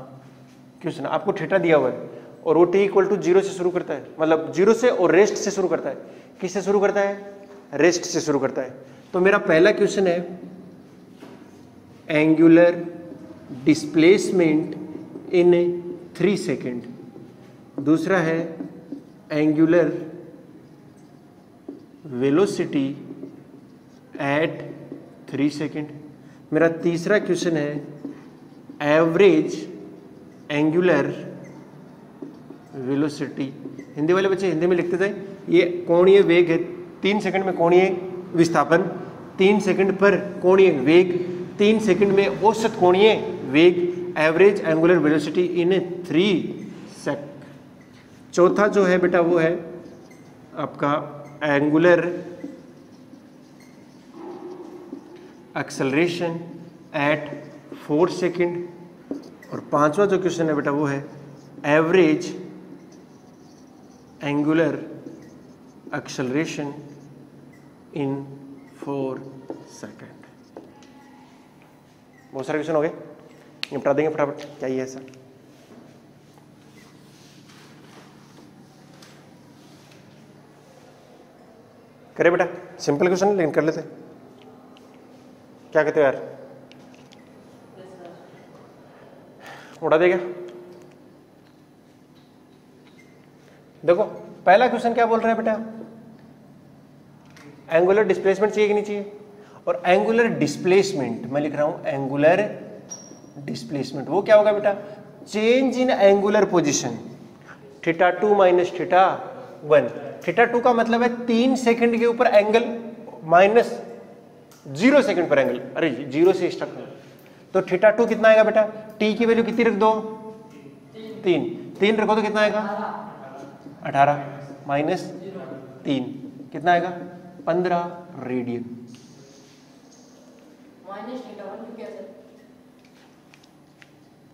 क्वेश्चन आपको थीटा दिया हुआ है और वो t = 0 से शुरू करता है, मतलब 0 से और रेस्ट से शुरू करता है। किससे शुरू करता है? रेस्ट से शुरू करता है। तो मेरा पहला क्वेश्चन है एंगुलर डिस्प्लेसमेंट इन 3 सेकेंड, दूसरा है एंगुलर वेलोसिटी एट 3 सेकेंड, मेरा तीसरा क्वेश्चन है एवरेज एंगुलर वेलोसिटी। हिंदी वाले बच्चे हिंदी में लिखते जाए। ये कोणीय वेग है, 3 सेकंड में कोणीय विस्थापन, 3 सेकंड पर कोणीय वेग, 3 सेकंड में औसत कोणीय वेग, एवरेज एंगुलर वेलोसिटी इन 3 सेकंड। चौथा जो है बेटा वो है आपका एंगुलर एक्सेलरेशन एट 4 सेकंड, और पांचवा जो क्वेश्चन है बेटा वो है average angular acceleration in 4 second. बहुत सारे क्वेश्चन हो गए, निपटा देंगे फटाफट। क्या ही है ऐसा? करे बेटा, सिंपल क्वेश्चन है लेकिन कर लेते। क्या कहते हो यार? उड़ा देगा। देखो पहला क्वेश्चन क्या बोल रहा है बेटा? एंगुलर डिस्प्लेसमेंट चाहिए कि नहीं चाहिए? और एंगुलर डिस्प्लेसमेंट मैं लिख रहा हूं एंगुलर डिस्प्लेसमेंट, वो क्या होगा बेटा? Change in angular position θ2 - θ1। θ2 का मतलब है 3 सेकंड के ऊपर एंगल माइनस 0 सेकंड पर एंगल। अरे 0 से स्टार्ट करो, तो θ2 कितना आएगा बेटा? t की वैल्यू कितनी रख दो? 3 रखो तो कितना आएगा? 18 माइनस 3 कितना आएगा? 15 रेडियन।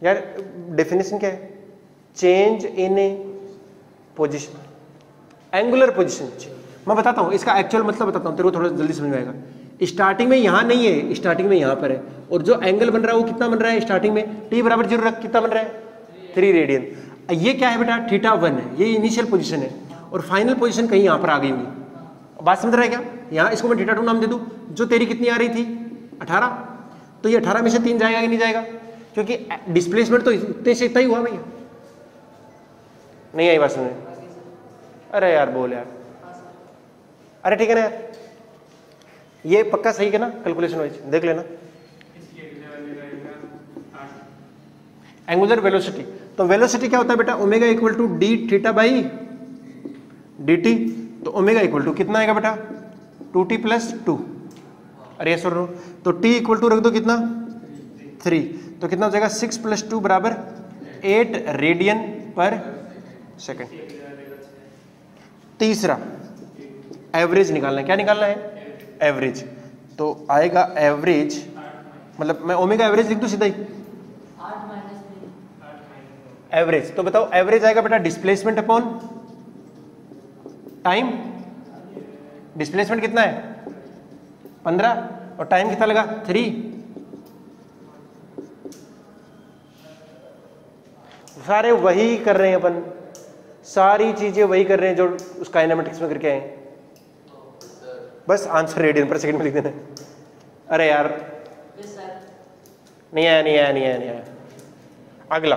यार डेफिनेशन क्या है? Change in position, angular position. मैं बताता हूं इसका एक्चुअल मतलब, बताता हूं तेरे को थोड़ा जल्दी समझ में आएगा। स्टार्टिंग में यहाँ नहीं है, स्टार्टिंग में यहाँ पर है, और जो एंगल बन रहा है वो कितना बन रहा है स्टार्टिंग में, t बराबर 0 रख कितना बन रहा है 3 रेडियन। ये क्या है बेटा, θ1 है, ये इनिशियल पोजीशन है, और फाइनल पोजीशन कहीं यहाँ पर आ गई होगी। बात समझ रहा है क्या? यहाँ इसको मैं θ2 नाम दे दूँ, जो तेरी कितनी आ रही थी 18, तो ये 18 में से 3 जाएगा कि नहीं जाएगा, क्योंकि डिस्प्लेसमेंट तो इतने से इतना ही हुआ भैया। नहीं आई बात समझ? अरे यार बोल यार, अरे ठीक है ना यार, ये पक्का सही है ना कैलकुलेशन वाइज, देख लेना। एंगुलर वेलोसिटी, तो वेलोसिटी क्या होता है बेटा, omega equal to d theta by d t, तो ओमेगा इक्वल टू कितना आएगा बेटा 2t प्लस 2, अरे सुन लो, तो t इक्वल टू रख दो कितना 3, तो कितना हो जाएगा 6 प्लस 2 बराबर 8 रेडियन पर सेकेंड। तीसरा एवरेज निकालना है, क्या निकालना है एवरेज, तो आएगा एवरेज, मतलब मैं ओमेगा एवरेज लिख दूं सीधा ही, एवरेज, तो बताओ एवरेज आएगा बेटा डिस्प्लेसमेंट अपॉन टाइम, डिस्प्लेसमेंट कितना है 15 और टाइम कितना लगा 3, सारे वही कर रहे हैं अपन, सारी चीजें वही कर रहे हैं जो उस काइनेमेटिक्स में करके आए, बस आंसर रेडियन पर सेकंड में लिख देना। अरे यार नहीं आया। अगला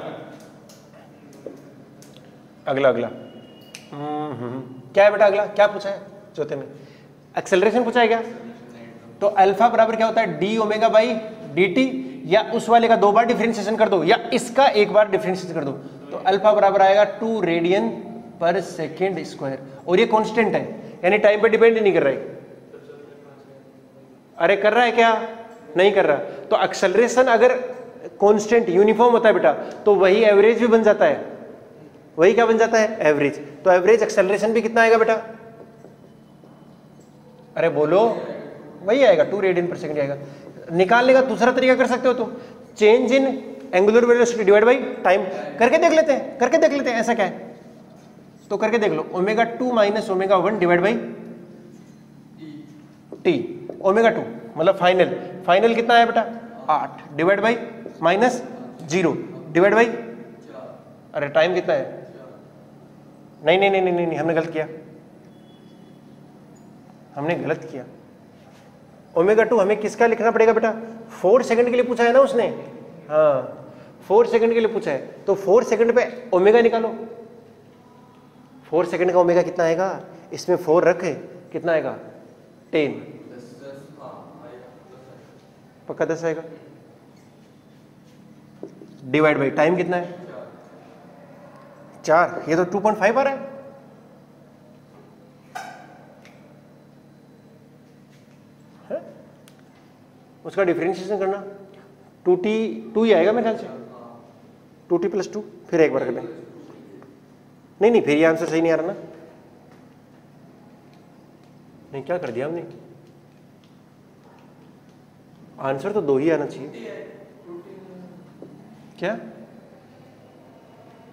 क्या है बेटा, अगला क्या पूछा है चौथे में, एक्सेलरेशन पूछा है क्या, तो अल्फा बराबर क्या होता है D omega by d t, या उस वाले का 2 बार डिफरेंशिएशन कर दो या इसका 1 बार डिफरेंशिएशन कर दो, तो अल्फा बराबर आएगा 2 रेडियन पर सेकेंड स्क्वायर, और ये कांस्टेंट है यानी टाइम पे डिपेंड नहीं कर रहा है। अरे कर रहा है क्या, नहीं कर रहा, तो एक्सेलरेशन अगर कांस्टेंट यूनिफॉर्म होता है बेटा, तो वही एवरेज भी बन जाता है, वही क्या बन जाता है एवरेज, तो एवरेज एक्सेलरेशन भी कितना आएगा बेटा, अरे बोलो वही आएगा 2 रेडियन पर सेकंड आएगा। निकालने का दूसरा तरीका कर सकते हो तुम, change in angular velocity divide by time, करके देख लेते हैं ऐसा क्या है, तो करके देख लो, omega 2 minus omega 1 divide by T, omega 2 मतलब फाइनल कितना है बेटा 8 divide by minus 0 divide by, अरे टाइम कितना है, नहीं हमने गलत किया, ओमेगा 2 हमें किसका लिखना पड़ेगा बेटा, 4 सेकंड के लिए पूछा है ना उसने, हाँ 4 सेकंड के लिए पूछा है, तो 4 सेकंड पे ओमेगा निकालो, 4 सेकंड का ओमेगा कितना आएगा, इसमें 4 रखे कितना आएगा 10, पक्का 10 आएगा, डिवाइड बाई टाइम कितना है 4, ये तो 2.5 आ रहा है, उसका डिफरेंशिएशन करना 2 ही आएगा मेरे ख्याल से, 2t प्लस 2, फिर एक बार कर लें, नहीं फिर ये आंसर सही नहीं आ रहा ना, नहीं क्या कर दिया हमने, आंसर तो 2 ही आना चाहिए, क्या,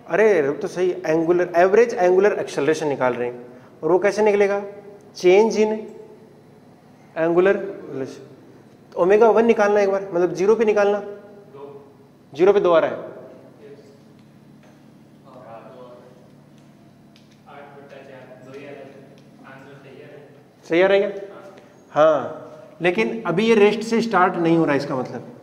अरे रुक तो सही, एंगुलर एवरेज एंगुलर एक्सेलरेशन निकाल रहे हैं, और वो कैसे निकलेगा, change in angular velocity, omega 1 निकालना एक बार, मतलब 0 पे निकालना, 0 पे 2 आ रहा है, सही आ रहा है क्या, हाँ, लेकिन अभी ये रेस्ट से स्टार्ट नहीं हो रहा है, इसका मतलब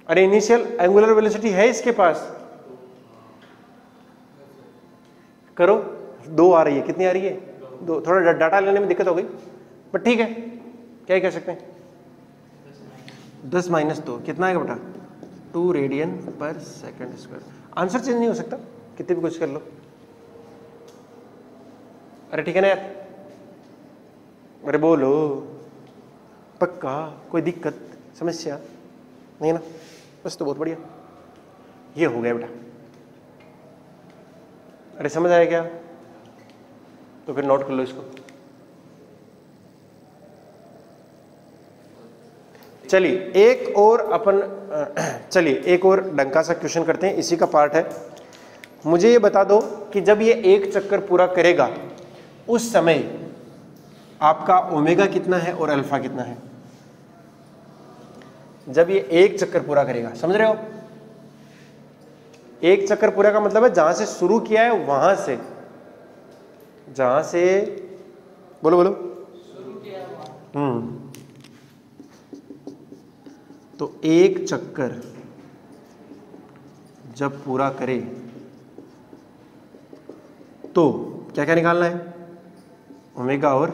अरे इनिशियल एंगुलर वेलोसिटी है इसके पास, करो 2 आ रही है, कितनी आ रही है 2, थोड़ा डाटा लेने में दिक्कत हो गई, बट ठीक है, क्या कह सकते हैं, 10 माइनस 2 कितना आएगा बेटा 2 रेडियन पर सेकंड स्क्वायर, आंसर चेंज नहीं हो सकता कितनी भी कोशिश कर लो, अरे ठीक है ना यार, अरे बोलो पक्का, कोई दिक्कत समस्या नहीं ना, बस तो बहुत बढ़िया, ये हो गया बेटा, अरे समझ आया क्या, तो फिर नोट कर लो इसको, चलिए एक और डंका सा क्वेश्चन करते हैं, इसी का पार्ट है, मुझे ये बता दो कि जब ये एक चक्कर पूरा करेगा उस समय आपका ओमेगा कितना है और अल्फा कितना है। जब ये एक चक्कर पूरा करेगा, समझ रहे हो, एक चक्कर पूरा का मतलब है जहां से शुरू किया है वहां से, जहां से बोलो बोलो शुरू किया तो एक चक्कर जब पूरा करे तो क्या क्या निकालना है, ओमेगा और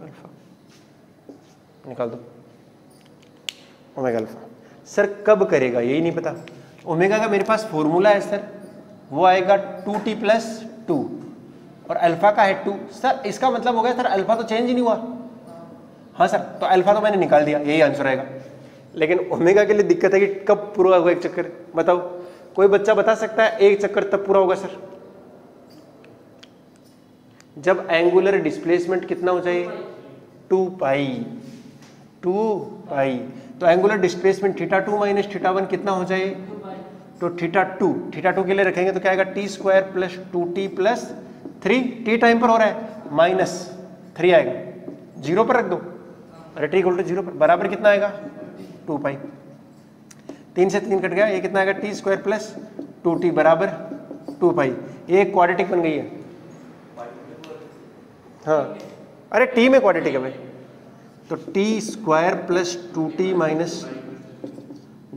अल्फा निकाल दो। ओमेगा अल्फा सर कब करेगा यही नहीं पता। ओमेगा का मेरे पास फॉर्मूला है सर, वो आएगा 2t प्लस 2 और अल्फा का है 2। सर इसका मतलब हो गया सर अल्फा तो चेंज ही नहीं हुआ। हाँ सर, तो अल्फा तो मैंने निकाल दिया, यही आंसर आएगा। लेकिन ओमेगा के लिए दिक्कत है कि कब पूरा होगा एक चक्कर, बताओ कोई बच्चा बता सकता है एक चक्कर तब पूरा होगा सर? जब एंगुलर डिस्प्लेसमेंट कितना हो जाए 2 पाई। तो एंगुलर डिस्प्लेसमेंट θ2 माइनस θ1 कितना हो जाए, तो θ2 के लिए रखेंगे तो क्या आएगा t square plus 2t plus 3, t time पर हो रहा है माइनस 3 आएगा, 0 पर रख दो, अरे t इक्वल टू 0 पर, बराबर कितना आएगा 2 पाई। 3 से 3 कट गया, ये कितना आएगा t स्क्वायर प्लस 2t बराबर 2 पाई। ये एक क्वाड्रेटिक बन गई है। हाँ अरे t में क्वाड्रेटिक है भाई, तो t square plus 2t minus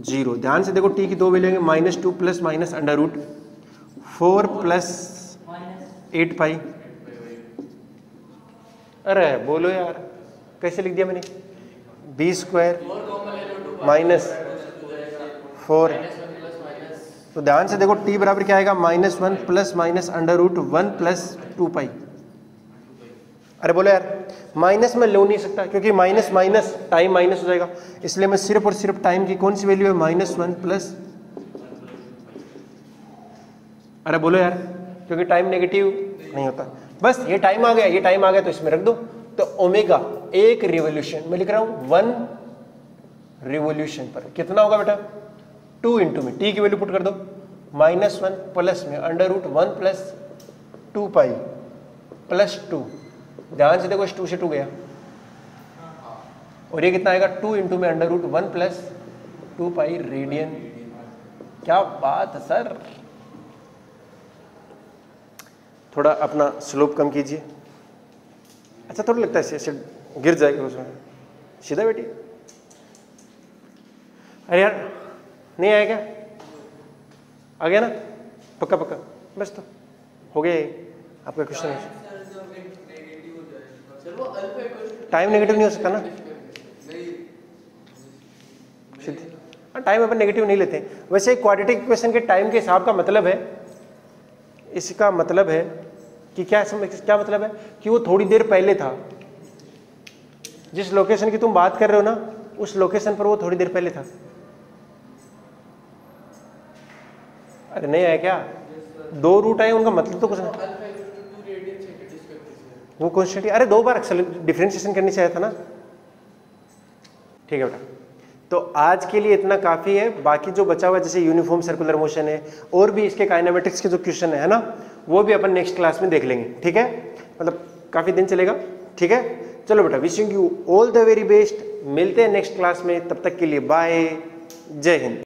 0। ध्यान से देखो t की दो वैल्यू लेंगे, -2 plus minus under root 4 plus 8 pi. अरे बोलो यार कैसे लिख दिया मैंने, b स्क्वायर माइनस 4। तो ध्यान से देखो t बराबर क्या आएगा, -1 plus minus under root 1 plus 2 pi. अरे बोलो यार माइनस में लो नहीं सकता क्योंकि माइनस माइनस टाइम माइनस हो जाएगा, इसलिए मैं सिर्फ और सिर्फ टाइम की कौन सी वैल्यू है -1 प्लस, अरे बोलो यार क्योंकि टाइम नेगेटिव नहीं होता, बस ये टाइम आ गया, ये टाइम आ गया तो इसमें रख दो। तो ओमेगा एक रिवोल्यूशन मैं लिख रहा हूं 1 रिवोल्यूशन पर कितना होगा बेटा 2 इंटू में टी की वैल्यू पुट कर दो, -1 प्लस में under root 1 plus 2 pi plus 2। ध्यान से देखो 2 से 2 गया और ये कितना आएगा 2 इंटू में under root 1 plus 2 pi radian. क्या बात है सर, थोड़ा अपना स्लोप कम कीजिए। अच्छा थोड़ा लगता है ऐसे गिर जाएगा उसमें, सीधा बेटी। अरे यार नहीं आया क्या, आ गया ना, पक्का पक्का, बस तो हो गया आपका क्वेश्चन है। टाइम नेगेटिव नहीं हो सकता ना, टाइम अपन नेगेटिव नहीं लेते। वैसे क्वाड्रेटिक इक्वेशन के टाइम के हिसाब का मतलब है, इसका मतलब है कि क्या मतलब है कि वो थोड़ी देर पहले था, जिस लोकेशन की तुम बात कर रहे हो ना उस लोकेशन पर वो थोड़ी देर पहले था। अरे नहीं आया क्या, 2 रूट आए उनका मतलब तो कुछ नहीं, वो कॉन्स्टेंट, अरे 2 बार डिफरेंशिएशन करनी चाहिए था ना। ठीक है बेटा, तो आज के लिए इतना काफ़ी है। बाकी जो बचा हुआ जैसे यूनिफॉर्म सर्कुलर मोशन है और भी इसके काइनेमेटिक्स के जो क्वेश्चन है ना, वो भी अपन नेक्स्ट क्लास में देख लेंगे। ठीक है, मतलब काफ़ी दिन चलेगा। ठीक है, चलो बेटा, wishing you all the very best. मिलते हैं नेक्स्ट क्लास में, तब तक के लिए बाय, जय हिंद।